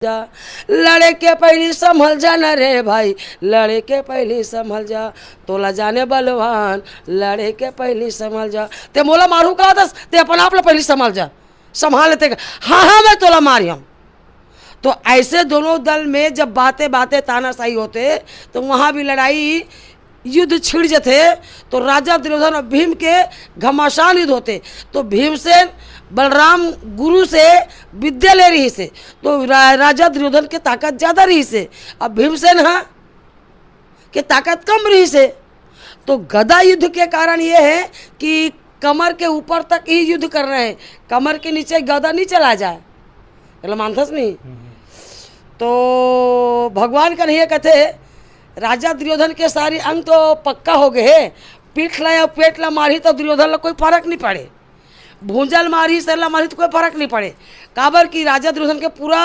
जा लड़े के पहली संभल जा न रे भाई, लड़े के पहली संभल जा, तोला जाने बलवान लड़े के पहली संभल जा। ते मोला मारू का दस ते अपन आप ला पहली संभल जा, संभाल लेते। हाँ हाँ मैं तोला मारियम। तो ऐसे दोनों दल में जब बातें बातें तानाशाही होते तो वहाँ भी लड़ाई युद्ध छिड़ जाते। तो राजा दुर्योधन और भीम के घमासान युद्ध होते। तो भीमसेन बलराम गुरु से विद्या ले रही से, तो राजा दुर्योधन के ताकत ज़्यादा रही से, अब भीमसेन हाँ के ताकत कम रही से। तो गदा युद्ध के कारण ये है कि कमर के ऊपर तक ही युद्ध कर रहे हैं, कमर के नीचे गदा नहीं चला जाए, मानथस नहीं। तो भगवान का नहीं कहते राजा दुर्योधन के सारे अंग तो पक्का हो गए हैं, पीठ ला या पेट ला मारी तो दुर्योधन ला कोई फर्क नहीं पड़े, भूंजल मारी सरला मारी तो कोई फर्क नहीं पड़े। काबर की राजा दुर्योधन के पूरा